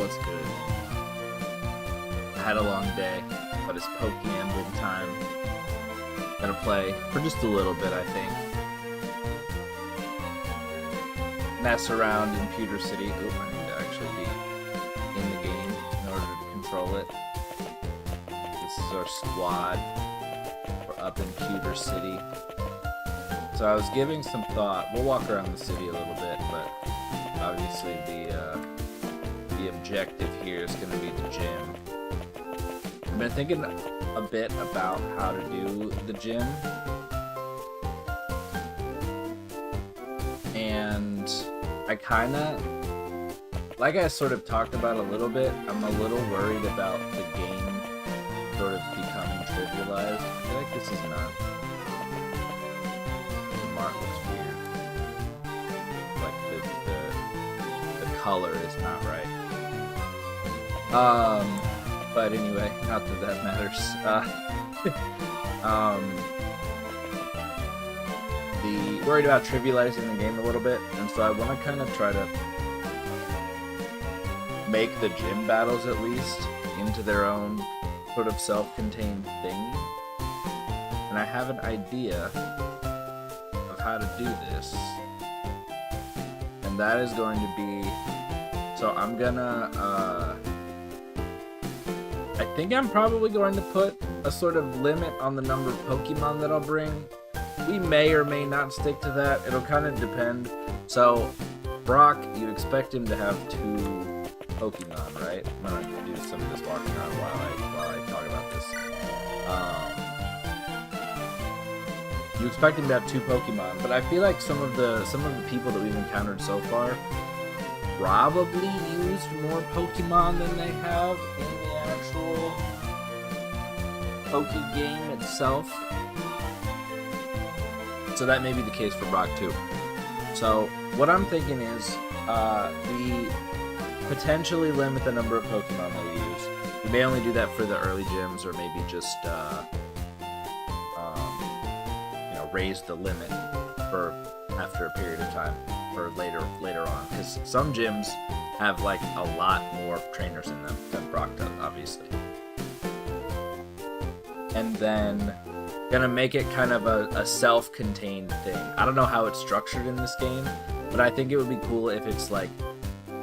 what's good? I had a long day, but it's Pokemon time. Gonna play for just a little bit, I think. Mess around in Pewter City. Oop, I need to actually be in the game in order to control it. This is our squad. We're up in Pewter City. So I was giving some thought. We'll walk around the city a little bit, but obviously the objective here is going to be the gym. I've been thinking a bit about how to do the gym, and I kind of, like I sort of talked about a little bit, I'm a little worried about the game sort of becoming trivialized. I feel like this is not, the mark looks weird, like the color is not right. But anyway, not that that matters. Worried about trivializing the game a little bit, and so I want to kind of try to make the gym battles at least into their own sort of self-contained thing. And I have an idea of how to do this, and that is going to be, so I'm gonna I think I'm probably going to put a sort of limit on the number of Pokemon that I'll bring. We may or may not stick to that. It'll kind of depend. So, Brock, you expect him to have 2 Pokemon, right? I'm gonna do some of this walking around while I talk about this. You expect him to have 2 Pokemon, but I feel like some of the people that we've encountered so far probably used more Pokemon than they have in the actual Poke game itself. So that may be the case for Brock too. So what I'm thinking is we potentially limit the number of Pokemon that we use. We may only do that for the early gyms, or maybe just raise the limit for after a period of time, or later on, because some gyms have like a lot more trainers in them than Brock does, obviously. And then gonna make it kind of a self-contained thing. I don't know how it's structured in this game, but I think it would be cool if it's like,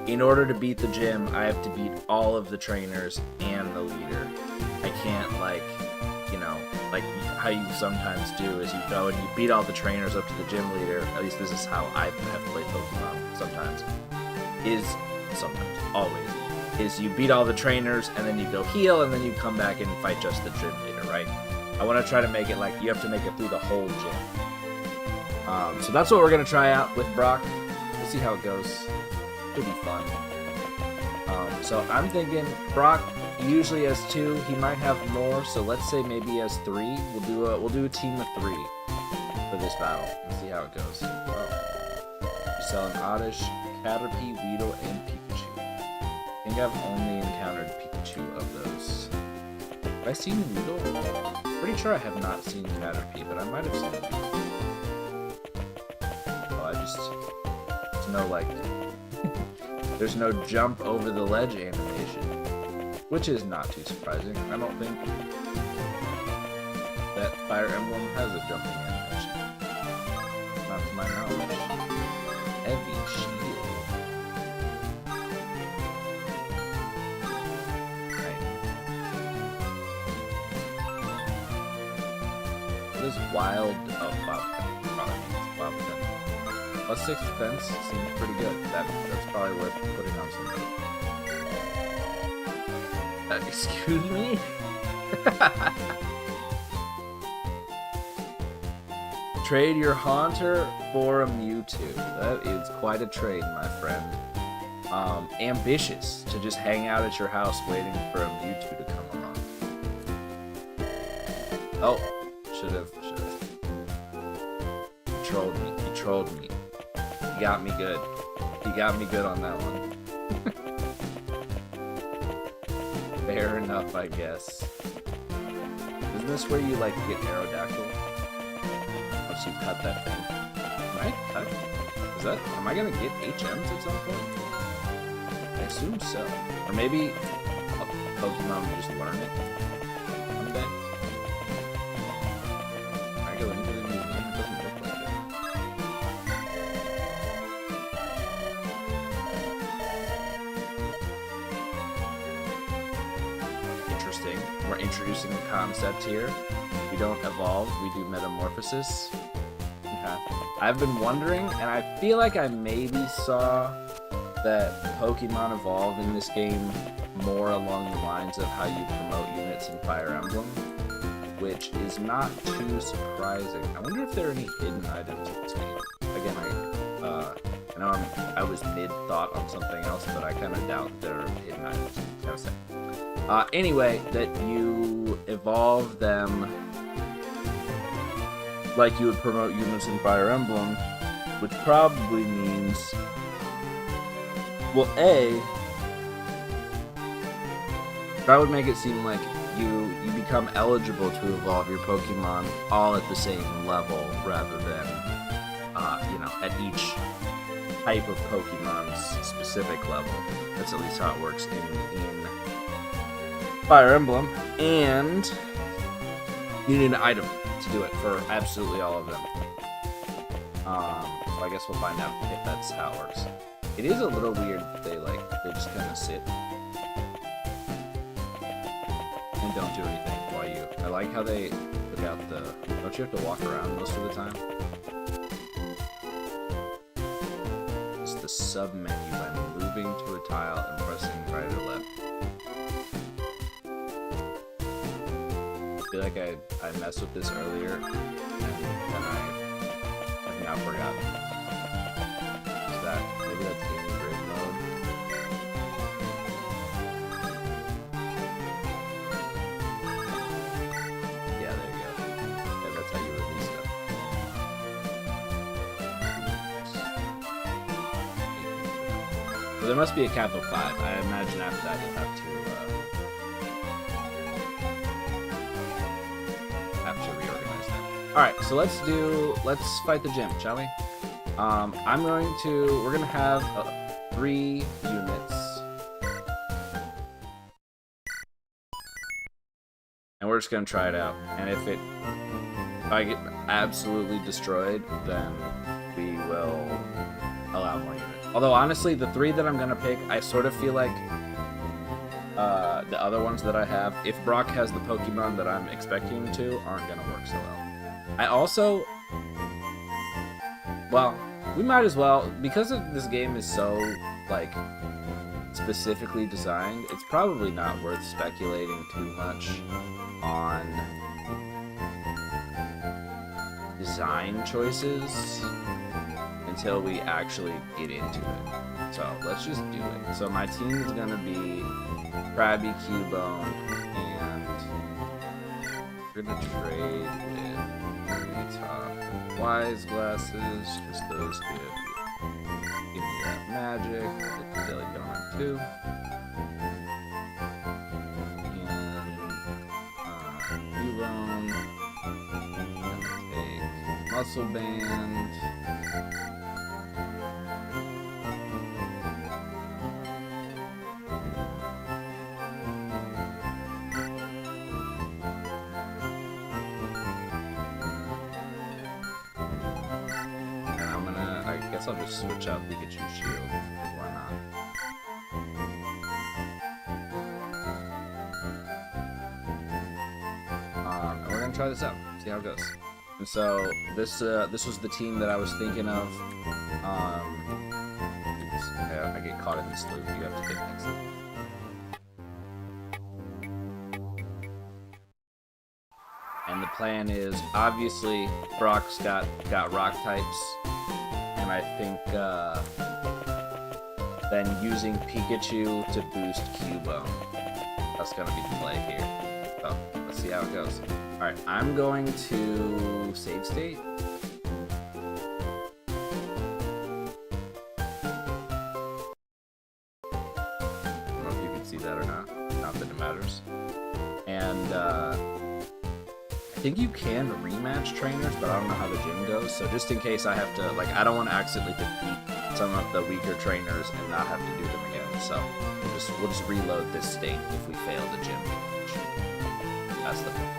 in order to beat the gym, I have to beat all of the trainers and the leader. I can't, like, you know, like how you sometimes do is you go and you beat all the trainers up to the gym leader. At least this is how I have played Pokemon sometimes. Always. Is you beat all the trainers and then you go heal and then you come back and fight just the gym leader, right? I want to try to make it like you have to make it through the whole gym. So that's what we're going to try out with Brock. We'll see how it goes. It'll be fun. So I'm thinking Brock usually has 2. He might have more, so let's say maybe he has 3. We'll do a team of 3 for this battle. Let's see how it goes. We're selling Oddish, Caterpie, Weedle, and Pikachu. I think I've only encountered Pikachu of those. Have I seen Weedle? Pretty sure I have not seen Caterpie, but I might have seen it. Oh, there's no, like, there's no jump over the ledge animation, which is not too surprising. I don't think that Fire Emblem has a jumping animation. Not to my knowledge. Heavy shield. What is wild? Oh, Bobcat. Probably means Bobcat. Plus 6 defense seems pretty good. That's probably worth putting on some. Excuse me? Trade your Haunter for a Mewtwo. That is quite a trade, my friend. Ambitious to just hang out at your house waiting for a Mewtwo to come along. Oh, should have. You trolled me. You got me good. You got me good on that one. Fair enough, I guess. Isn't this where you, like, get Aerodactyl? Once you cut that thing. Am I cut? Am I gonna get HMs at some point? assume so. Or maybe Pokemon will just learn it someday. I go into the museum, it doesn't look like it. Interesting. We're introducing a concept here. We don't evolve, we do metamorphosis. Okay. I've been wondering, and I feel like I maybe saw that Pokemon evolve in this game more along the lines of how you promote units in Fire Emblem, which is not too surprising. I wonder if there are any hidden items in this game. Again, I know I was mid-thought on something else, but I kind of doubt there are hidden items. Kind of say. Anyway, that you evolve them like you would promote units in Fire Emblem, which probably means, well, that would make it seem like you become eligible to evolve your Pokemon all at the same level rather than, at each type of Pokemon's specific level. That's at least how it works in Fire Emblem. And you need an item to do it for absolutely all of them. So I guess we'll find out if that's how it works. It is a little weird that they just kind of sit and don't do anything while you... I like how they put out the... Don't you have to walk around most of the time? It's the sub-menu by moving to a tile and pressing right or left. I feel like I messed with this earlier, and I've now forgotten. Is that... Maybe that's game grade mode. Yeah, there you go. Yeah, that's how you release them. So there must be a cap of 5. I imagine after that you'll have to reorganize that. Alright, so let's fight the gym, shall we? We're gonna have 3 units. And we're just gonna try it out. And if I get absolutely destroyed, then we will allow more units. Although honestly, the 3 that I'm gonna pick, I sort of feel like the other ones that I have, if Brock has the Pokemon that I'm expecting to, aren't gonna work so well. I also... Well, we might as well, because this game is so, specifically designed, it's probably not worth speculating too much on design choices until we actually get into it. So, let's just do it. So, my team is going to be Krabby, Cubone, and we're going to trade with top Wise Glasses, because those give me that magic. Get the Daily Donut too. And Cubone. I'm gonna take Muscle Band. I guess I'll just switch out Pikachu's shield. Why not? And we're gonna try this out. See how it goes. And so this was the team that I was thinking of. I get caught in this loop. You have to pick next. And the plan is obviously Brock's got rock types. And I think then using Pikachu to boost Cubone. That's gonna be the play here. So let's see how it goes. Alright, I'm going to save state. I don't know if you can see that or not. Not that it matters. And I think you can rematch trainers, but I don't know how the gym goes. So just in case I have to, I don't want to accidentally defeat some of the weaker trainers and not have to do them again. So we'll just reload this state if we fail the gym. That's the thing.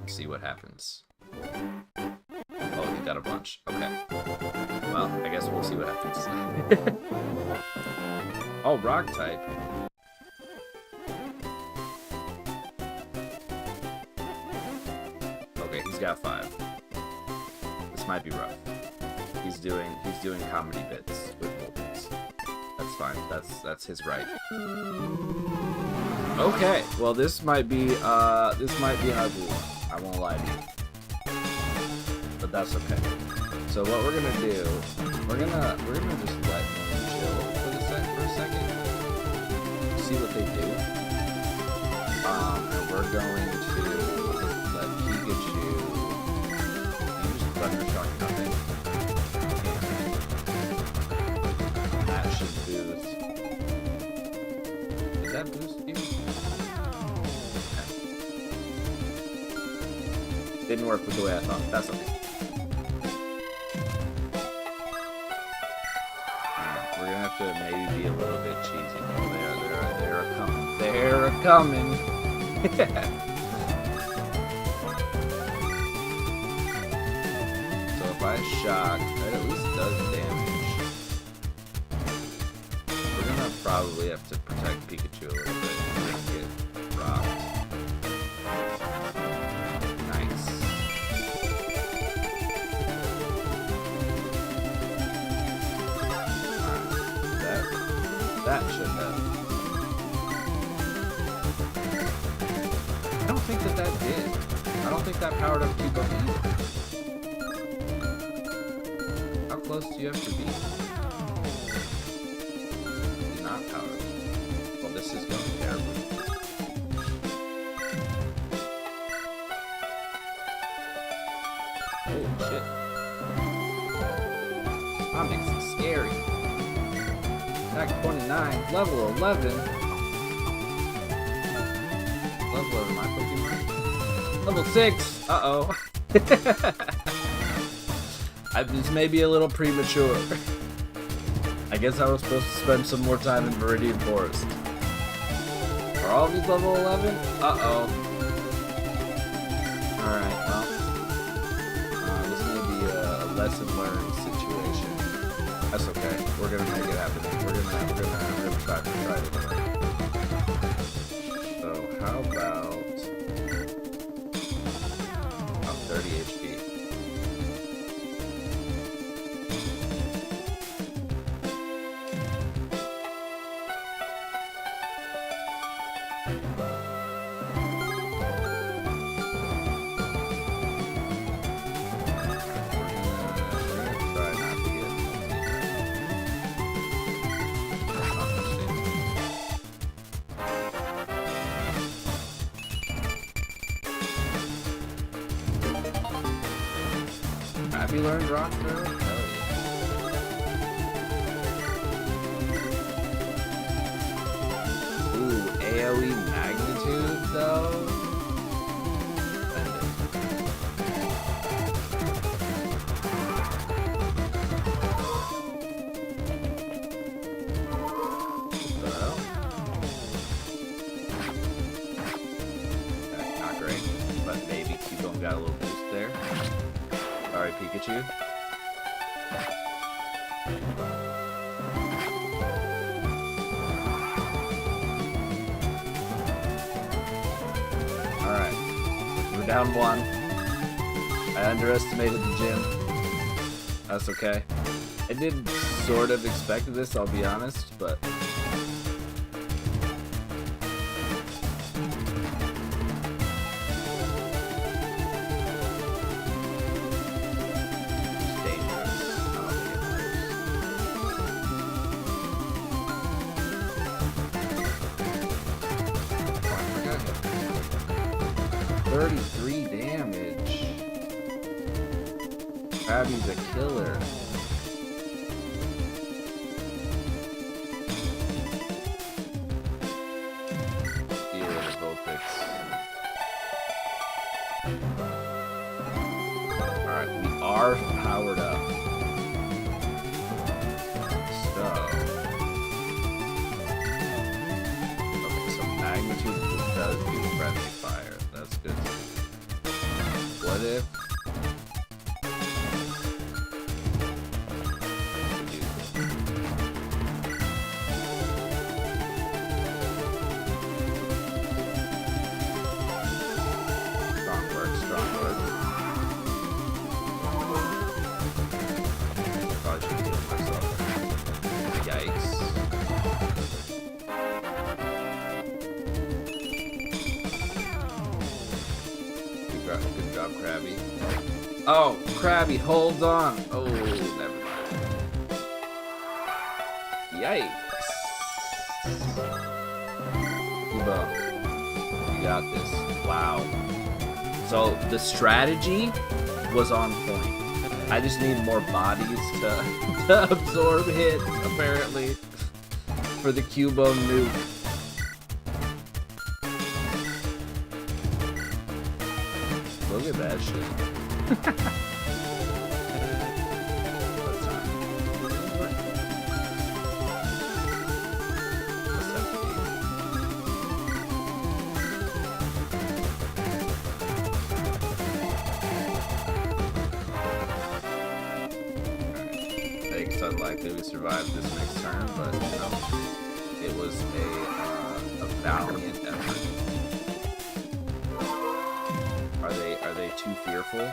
See what happens. Oh, he got a bunch. Okay. Well, I guess we'll see what happens. Oh, rock type. Okay, he's got 5. This might be rough. He's doing comedy bits with Vulpix. That's fine. That's his right. Okay. Well, this might be an ugly one. I won't lie to you. But that's okay. So what we're gonna do, we're gonna just let him chill for a second. See what they do. And we're going to let Pikachu use Thunder Shock nothing. That should boost. Does that boost you? Okay. Didn't work with the way I thought. That's okay. We're gonna have to maybe be a little bit cheesy. Oh, they're coming. They're coming. So if I shock, that at least does damage. We're gonna probably have to protect Pikachu a little bit and get rocked. Nice. That should have. I don't think that did. I don't think that powered up too much either. How close do you have to be? Not powered up. Well, this is going terribly. Holy shit. That makes it scary. Attack 29, level 11. Level of my Pokemon. Level 6. Uh-oh. This may be a little premature. I guess I was supposed to spend some more time in Viridian Forest. Are all of these level 11? Uh-oh. Alright, well. This may be a lesson learned situation. That's okay. We're gonna make it happen. We're gonna try it. So how about 30 HP? Have you learned rock throw? Hell yeah. Ooh, AoE magnitude though? What the hell? Okay, not great, but maybe Cubone got a little boost there. Sorry, Pikachu. Alright. We're down 1. I underestimated the gym. That's okay. I did sort of expect this, I'll be honest, but... Krabby's a killer. Steal the Vulpix. Alright, we are powered up. does do friendly fire. That's good. What if... Strong work. Probably should heal myself. Yikes. Good job, Krabby. Oh, Krabby, hold on. Oh, never mind. Yikes. Kubo, you got this. Wow. So the strategy was on point. I just need more bodies to absorb hits, apparently, for the Cubone nuke. Look at that shit. It's unlikely we survive this next turn, but you know, it was a valiant effort. Are they too fearful?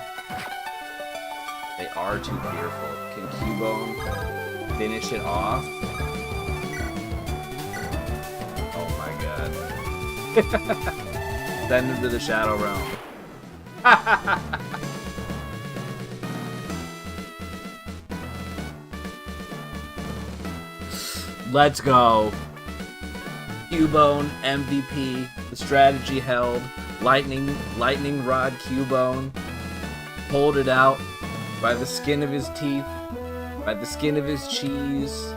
They are too fearful. Can Cubone finish it off? Oh my god. Send him to the Shadow Realm. Let's go. Cubone, MVP. The strategy held. Lightning Rod Cubone. Pulled it out by the skin of his teeth. By the skin of his cheese.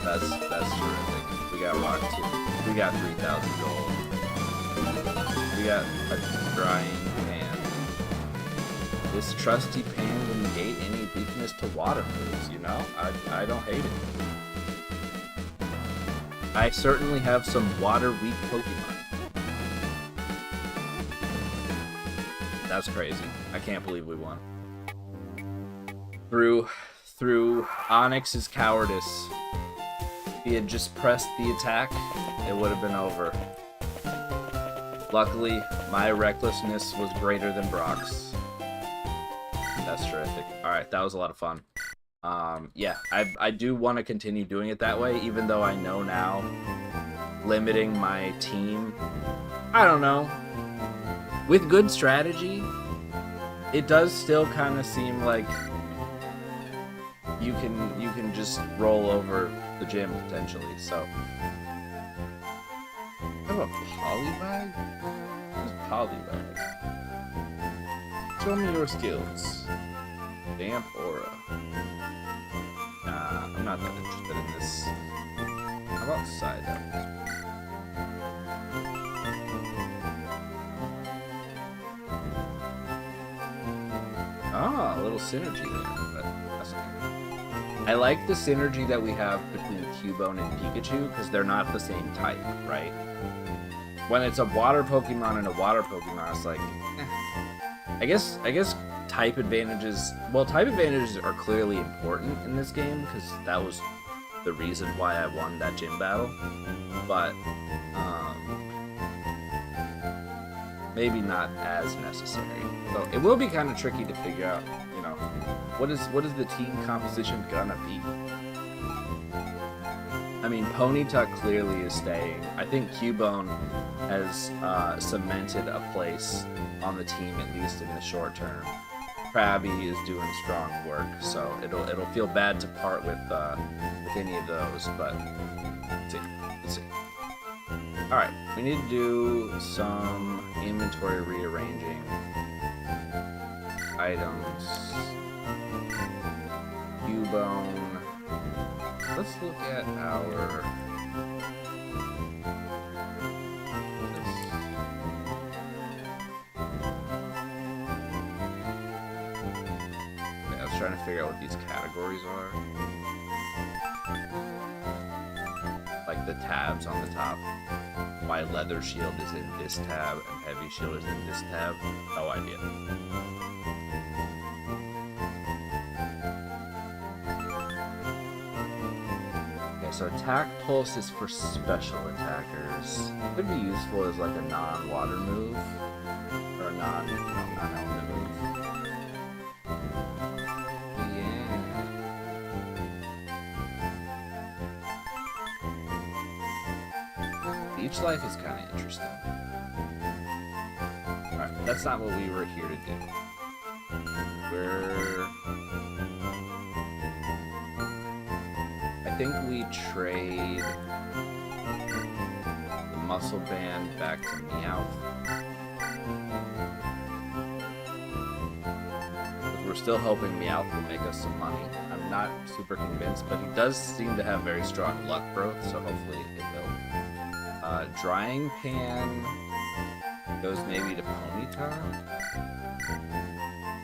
That's terrific. We got rock 2. We got 3,000 gold. We got a drying pan. This trusty pan will negate any weakness to water moves, you know? I don't hate it. I certainly have some water-weak Pokemon. That's crazy. I can't believe we won. Through Onyx's cowardice. If he had just pressed the attack, it would have been over. Luckily, my recklessness was greater than Brock's. That's terrific. Alright, that was a lot of fun. Yeah, I do want to continue doing it that way, even though I know now limiting my team, I don't know, with good strategy, it does still kind of seem like you can just roll over the gym potentially. So I have a Polybag? What's Polybag? Show me your skills. Damp Aura. Nah, I'm not that interested in this. How about Side Out? Ah, a little synergy there, but that's okay. I like the synergy that we have between Cubone and Pikachu, because they're not the same type, right? When it's a water Pokemon and a water Pokemon, it's like, I guess type advantages, well, type advantages are clearly important in this game, because that was the reason why I won that gym battle, but maybe not as necessary. So it will be kind of tricky to figure out, you know, what is the team composition gonna be? I mean, Ponyta clearly is staying. I think Cubone has cemented a place on the team, at least in the short term. Krabby is doing strong work, so it'll feel bad to part with any of those, but let's see. All right, we need to do some inventory rearranging. Items. Cubone. Let's look at our... trying to figure out what these categories are. tabs on the top. Why leather shield is in this tab and heavy shield is in this tab? No idea. Okay, so attack pulse is for special attackers. Could be useful as like a non-water move or a non-element move. Each life is kind of interesting. Alright, that's not what we were here to do. I think we trade the muscle band back to Meowth. Because we're still hoping Meowth will make us some money. I'm not super convinced, but he does seem to have very strong luck growth, so hopefully it will. Drying Pan goes maybe to Ponyta.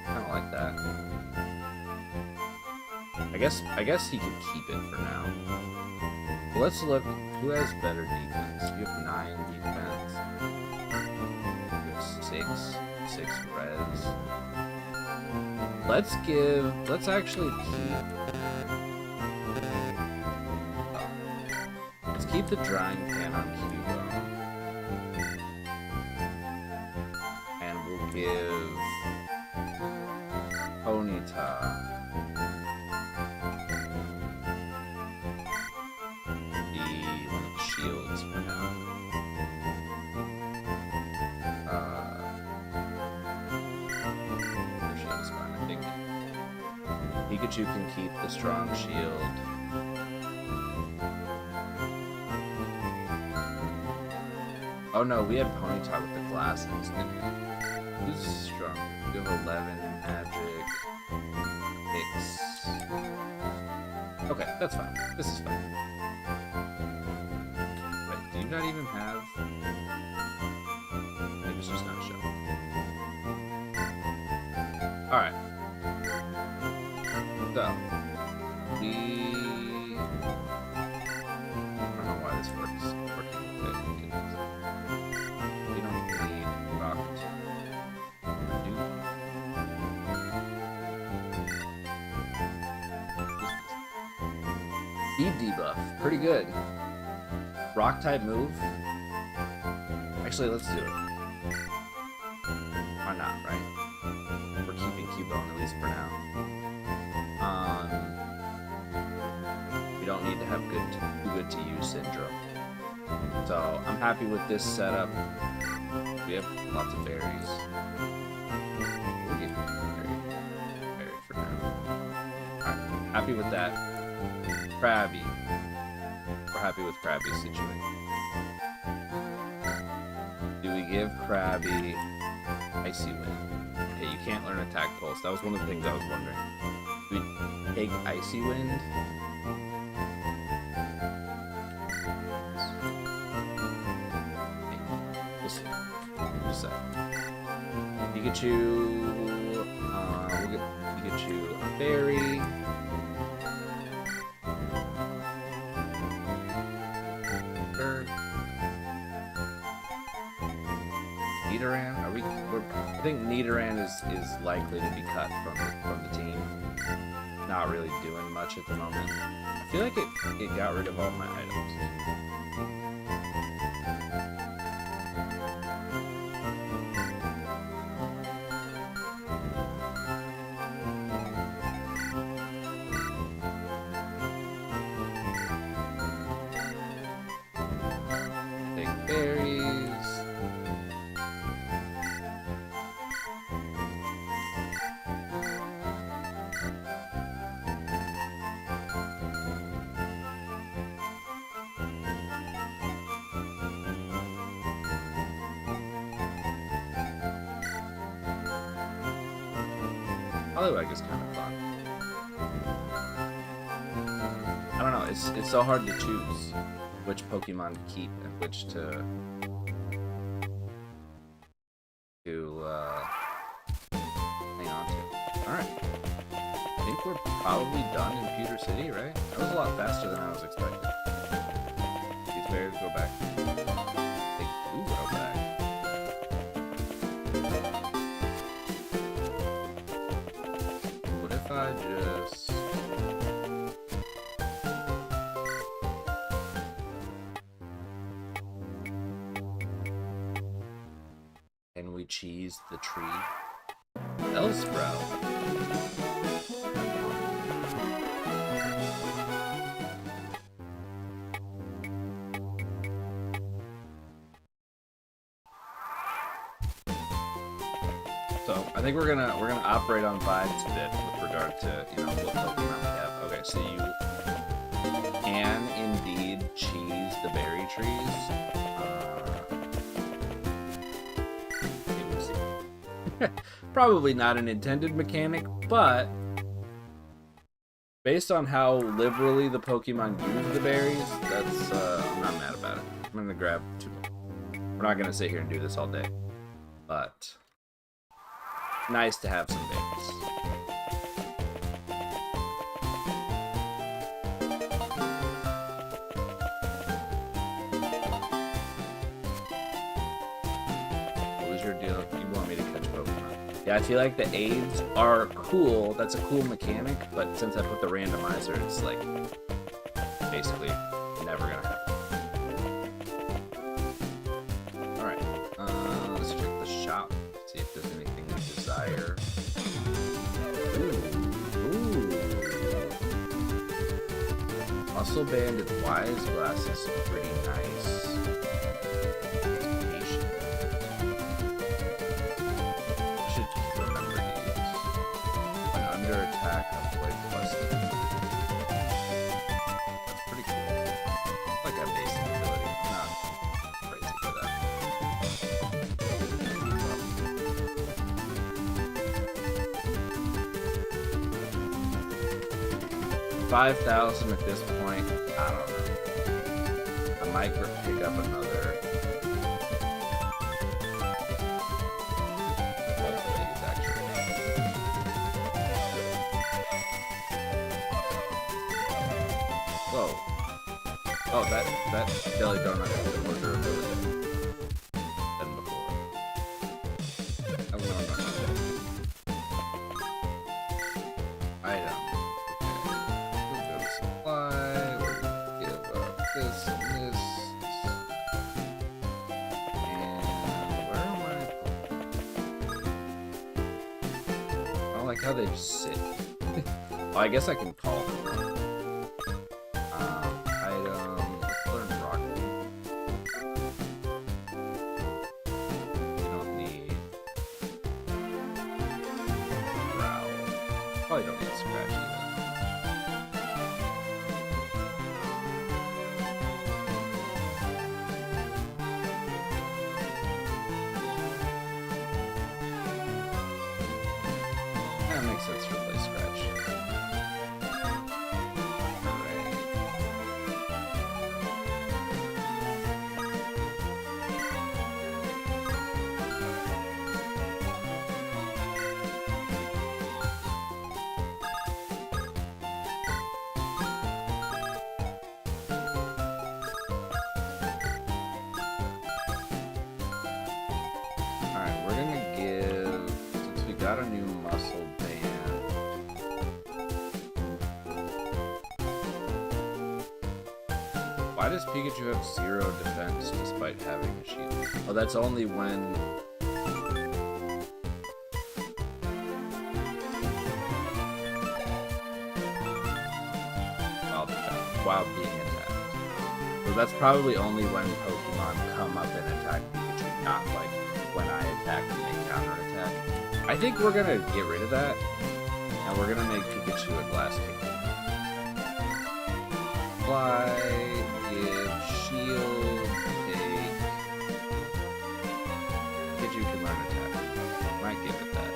Kind of like that. I guess he could keep it for now. But let's look. Who has better defense? You have 9 defense. You have 6 res. Let's actually keep. Let's keep the Drying Pan on Cubo. And we'll give Ponyta one of the shields for now. Their shield's fine, I think. Pikachu can keep the strong shield. Oh no, we had Ponyta with the glasses, didn't we? Who's strong? We have 11 magic. X. Okay, that's fine. This is fine. Wait, do you not even have... Maybe it's just not showing. Alright. So, we... I don't know why this works. We don't need rock. Speed debuff. Pretty good. Rock type move. Actually, let's do it. Why not, right? We're keeping Cubone at least for now. We don't need to have too good to use syndrome. So I'm happy with this setup. We have lots of berries. We'll get berry for now. Alright, happy with that. Krabby. We're happy with Krabby's situation. Do we give Krabby Icy Wind? Okay, you can't learn Attack Pulse. That was one of the things I was wondering. Do we take Icy Wind? Pikachu, we'll get Pikachu a berry. Nidoran? I think Nidoran is likely to be cut from the team. Not really doing much at the moment. I feel like it got rid of all my items. Poliwag is kind of fun. I don't know, it's so hard to choose which Pokemon to keep and which to hang on to. Alright. I think we're probably done in Pewter City, right? That was a lot faster than I was expecting. These cheese the tree. Bellsprout. So I think we're gonna operate on vibes a bit with regard to what Pokemon we have. Okay, so you can indeed cheese the berry trees. We'll see. Probably not an intended mechanic, but based on how liberally the Pokemon use the berries, that's I'm not mad about it. I'm gonna grab 2 more. We're not gonna sit here and do this all day, but nice to have some berries. What was your deal? You want me to catch Pokemon? Yeah, I feel like the aids are cool. That's a cool mechanic, but since I put the randomizer, it's like basically never gonna happen. Alright, let's check the shop. See if there's anything we desire. Ooh. Muscle banded wise glasses, pretty nice. Patient. Should remember these. When under attack, I'm quite busted. That's pretty cool. Like a basic ability. Not crazy for that. 5,000 at this point. I don't know. I might pick up another. Whoa. Oh, that Jelly Donut has more durability than before. Oh, no. Item. Supply, we're gonna give up this and this. And where am I? I don't like how they just sit. Oh, I guess I can call them. Item, let's learn rockman. We don't need growl. Probably don't need scratch either. That makes sense for play scratch. Alright. Alright, we're gonna give, since we got a new muscle band, why does Pikachu have 0 defense despite having a shield? Oh, that's only when... while being attacked. So that's probably only when Pokemon come up and attack Pikachu, not like when I attack and they counterattack. I think we're gonna get rid of that, and we're gonna make Pikachu a glass king. Fly, give, shield, take. Pikachu can learn attack. Might give it that.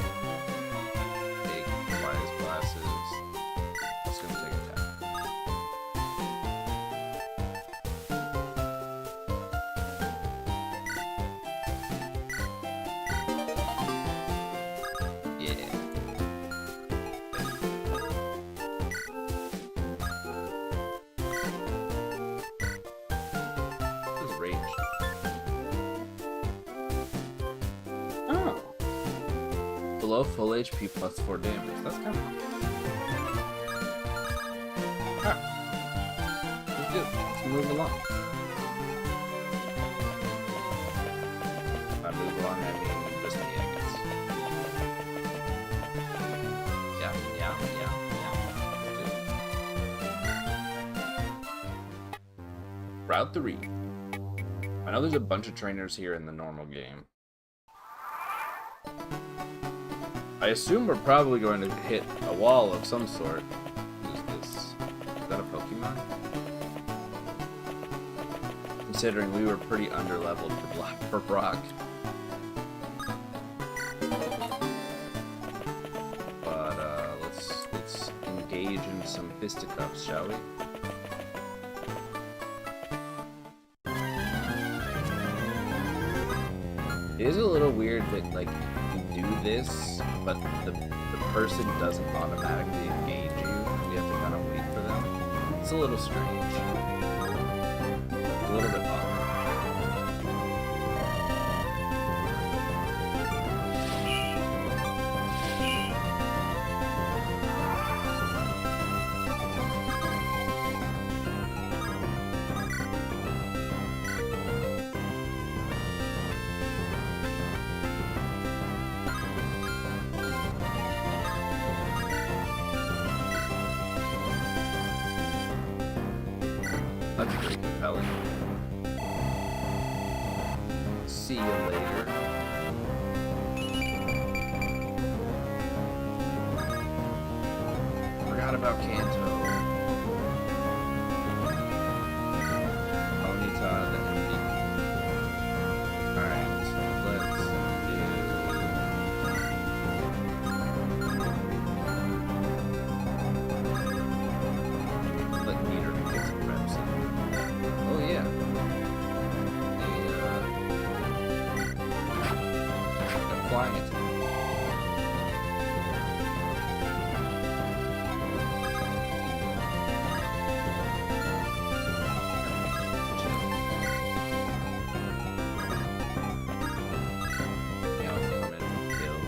Take, fly his glasses. It's gonna take attack. Oh. Below full HP plus 4 damage. That's kind of cool. Alright. Let's do it. Let's move along. By move along, I mean we just need Route 3. I know there's a bunch of trainers here in the normal game. I assume we're probably going to hit a wall of some sort. Who's this? Is that a Pokemon? Considering we were pretty underleveled for Brock. But let's engage in some fisticuffs, shall we? It is a little weird that, like, you do this, but the person doesn't automatically engage you. You have to kind of wait for them. It's a little strange. A little bit odd. That's pretty compelling. See you later. Forgot about Kanto. Onita the MVP. Alright, let's do... Let Peter get some reps in. Oh yeah. I'm flying it. Yeah, I'll come in and kill.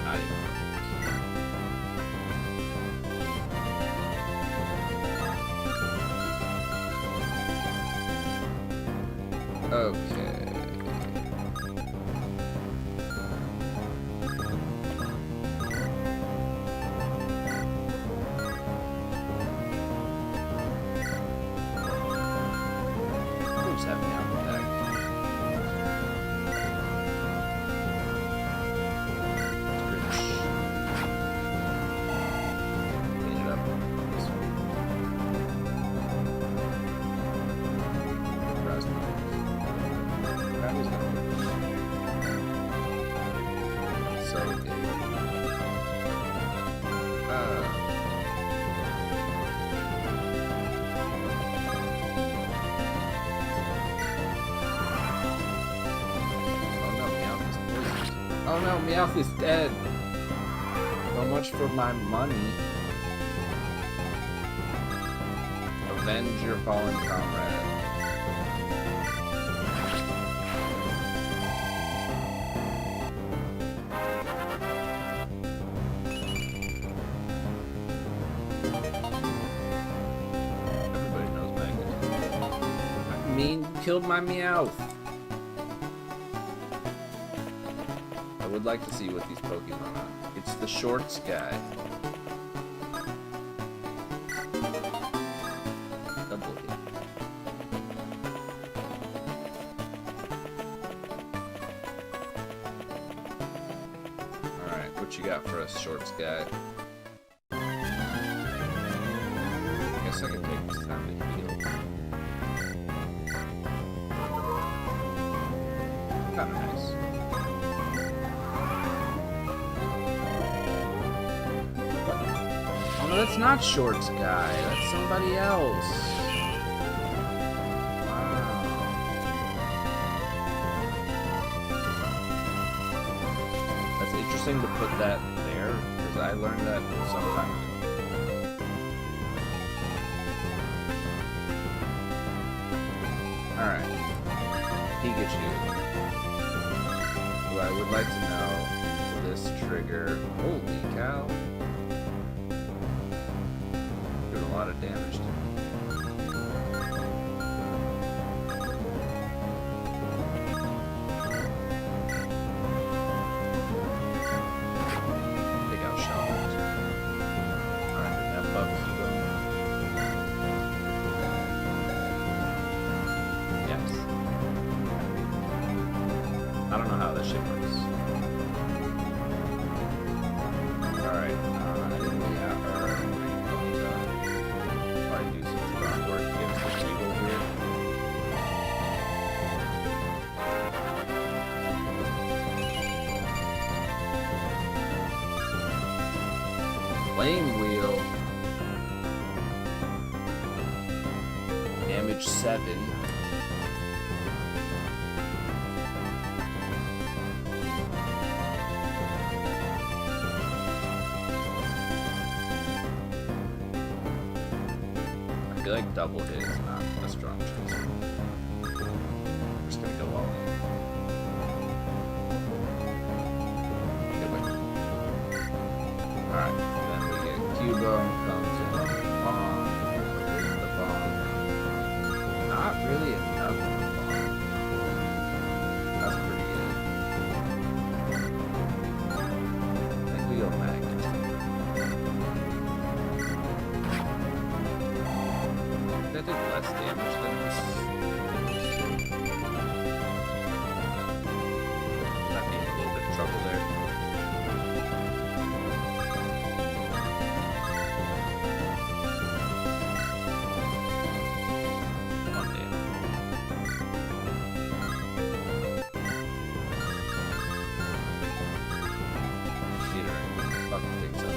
Not even. Okay. Who's having out the back? Clean it up. This one. So good. Oh no, Meowth is dead. So much for my money. Avenge your fallen comrade. Everybody knows Magnet. I mean, killed my Meowth. I would like to see what these Pokemon are. It's the shorts guy. Double hit. Alright, what you got for us, shorts guy? I guess I can take this time to heal. Kinda nice. Oh no, that's not Shorts guy. That's somebody else. Wow. That's interesting to put that there, because I learned that sometime ago. Alright. Pikachu. Who I would like to know will this trigger. Holy cow. Doing a lot of damage to me. Take out Shellbot. Alright, that buff Hugo. shipwrecks. Alright, yeah, probably do some strong work to get some eagle here. Flame wheel. Damage 7. I feel like double hit is not a strong choice. I'm just gonna go all in. Good way. Alright, then we get Cubone comes in. Bomb. The bomb. Not really enough of a bomb. That's pretty good. I think we go magnet. That did less damage than this. Might be in a little bit of trouble there. One damage. Fucking things up.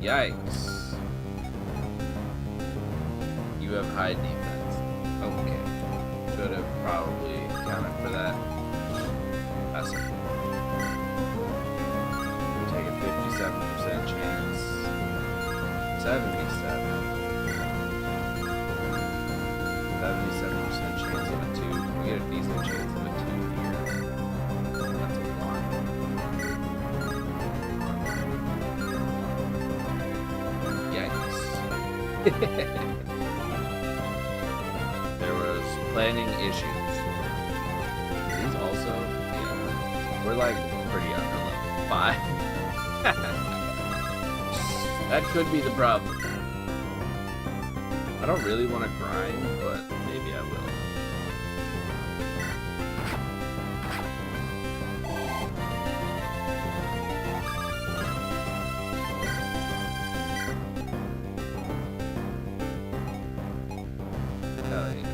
Yikes. You have high defense. Okay. Should have probably accounted for that. That's okay. We take a 57% chance. 77%. 77% chance of a 2. We get a decent chance of a 2 here. That's a lot. Yikes. There was planning issues. These also, yeah, we're like pretty under level 5. That could be the problem. I don't really want to grind, but maybe I will. Hell yeah.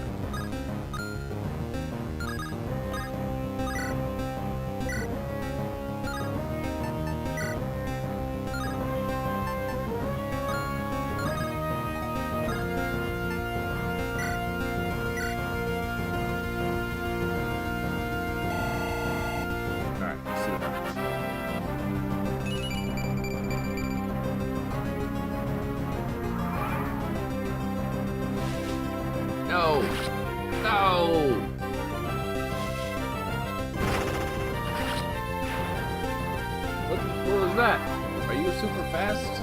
Alright, let's see what happens. No! No! What was that? Are you super fast?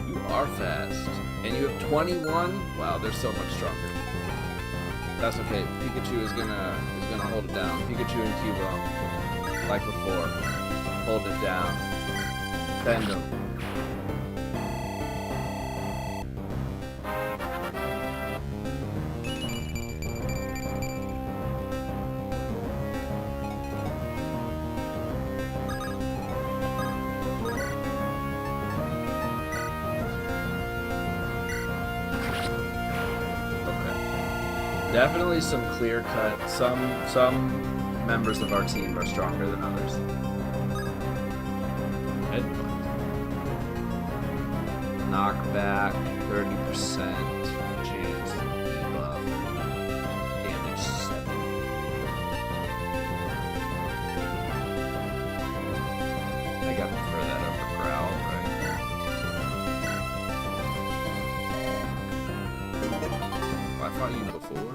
You are fast. And you have 21? Wow, they're so much stronger. That's okay. Pikachu is gonna hold it down. Pikachu and Cubone, like before, hold it down. Bend them. Definitely some clear cut. Some members of our team are stronger than others. Headbutt. Knockback, 30% chance debuff. Damage 7. I got to throw that over Growl, right? Oh, I fought you before.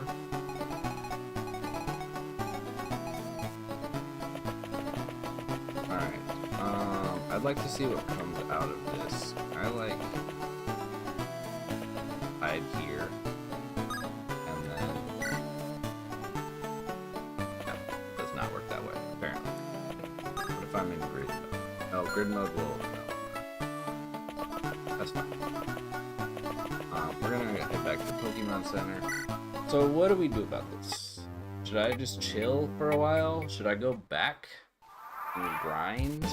I'd like to see what comes out of this. I like hide here, and then no, it does not work that way apparently. What if I'm in grid mode? Grid mode will... That's fine. We're gonna head back to the Pokemon Center. So what do we do about this? Should I just chill for a while? Should I go back and grind?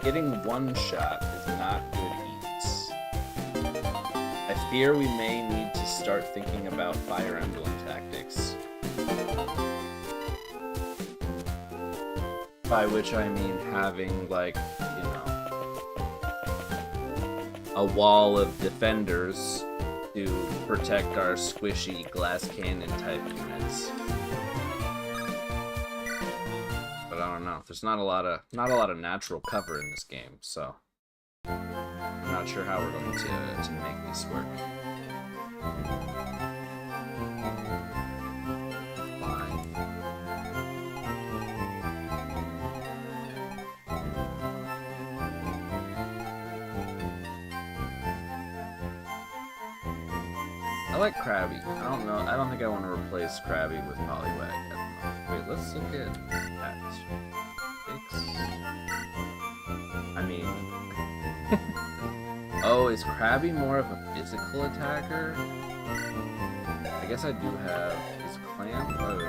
Getting one shot is not good eats. I fear we may need to start thinking about Fire Emblem tactics. By which I mean having, like, you know, a wall of defenders to protect our squishy glass cannon type units. But I don't know. There's not a lot of natural cover in this game, so I'm not sure how we're going to make this work. I like Krabby. I don't know. I don't think I want to replace Krabby with Poliwag at the moment. Wait, let's look at that. I mean... oh, is Krabby more of a physical attacker? I guess I do have... Is Clam? Oh.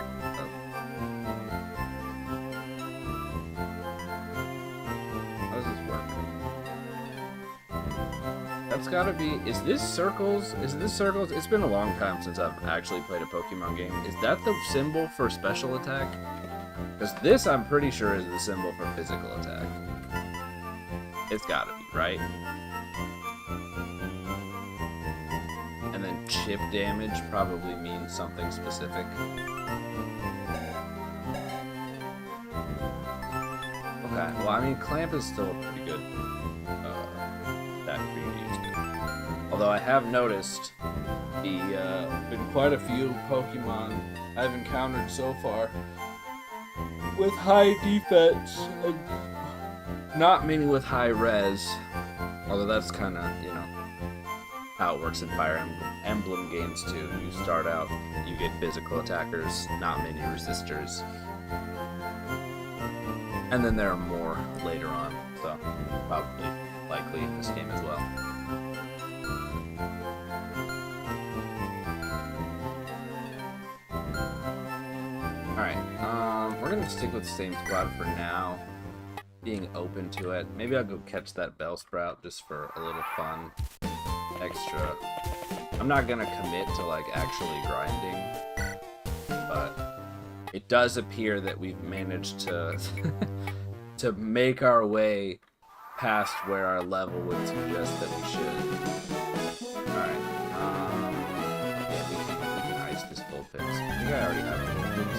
How does this work? That's gotta be... Is this circles? Is this circles? It's been a long time since I've actually played a Pokemon game. Is that the symbol for special attack? Because this, I'm pretty sure, is the symbol for physical attack. It's gotta be, right? And then chip damage probably means something specific. Okay, well, I mean, Clamp is still a pretty good attack for you to use. Although I have noticed been quite a few Pokemon I've encountered so far with high defense and not many with high res. Although that's kind of, you know, how it works in Fire Emblem games too. You start out, you get physical attackers, not many resistors. And then there are more later on, so probably likely in this game as well. Alright, we're gonna stick with the same squad for now, being open to it. Maybe I'll go catch that Bellsprout just for a little fun, extra. I'm not gonna commit to, like, actually grinding, but it does appear that we've managed to to make our way past where our level would suggest that we should. Alright, yeah, we can ice this Bullpix. I think I already have Bullpix.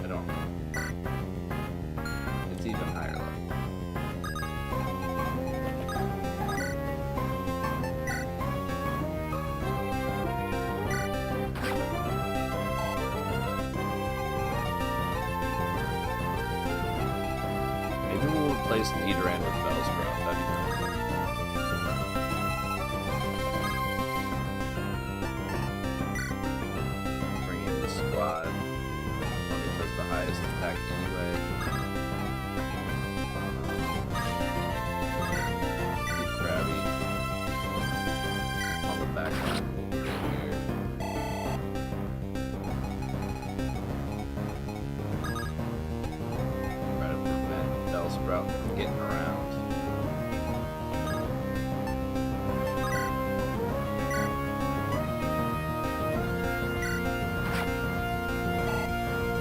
I don't know. It's even higher level. Maybe we'll replace Nidoran with Bellsprout. That'd be cool. Bring in the squad. It does the highest attack anyway. Keep Krabby on the back line right here. Try to prevent Bellsprout from getting around.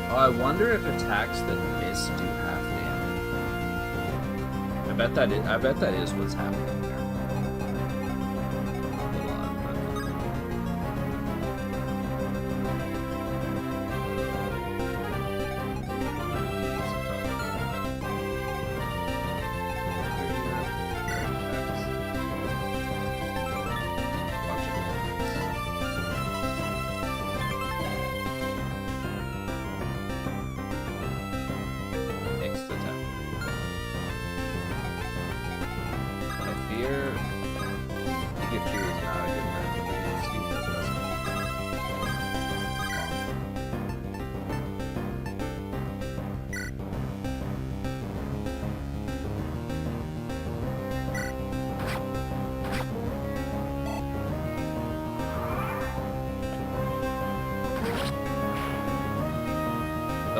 Oh, I wonder if attacks that miss do half damage. I bet that is what's happening there. A little odd, but... Next attack. I fear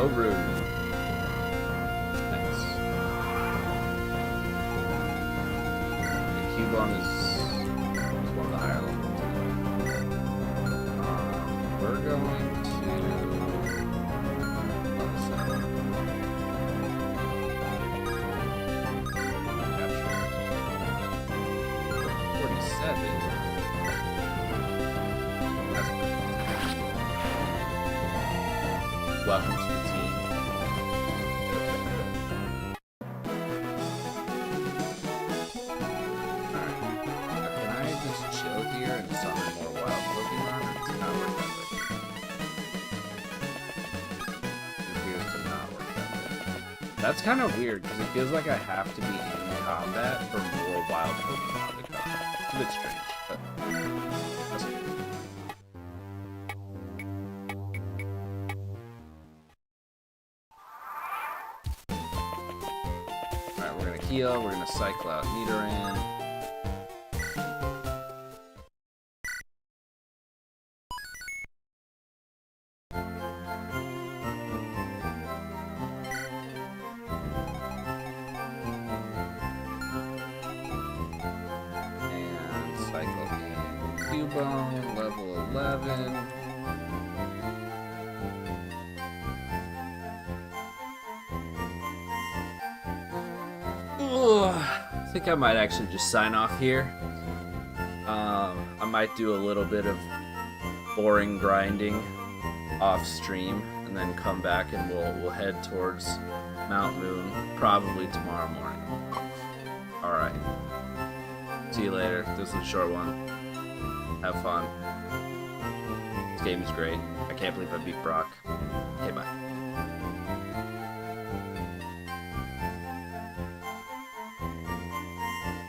So rude. Thanks. The Cubone is one of the higher levels. We're going to... Welcome to the team. Alright. Can I just chill here and summon more wild Pokemon, or does it not work that way? It appears to not work that way. That's kind of weird, because it feels like I have to be in combat for more wild Pokemon to come. It's a bit strange, but that's good. Alright, we're gonna heal, we're gonna cycle out Nidoran. And cycle in Cubone, level 11. I think I might actually just sign off here. I might do a little bit of boring grinding off stream, and then come back and we'll head towards Mount Moon probably tomorrow morning. All right. See you later. This is a short one. Have fun. This game is great. I can't believe I beat Brock. Okay, bye.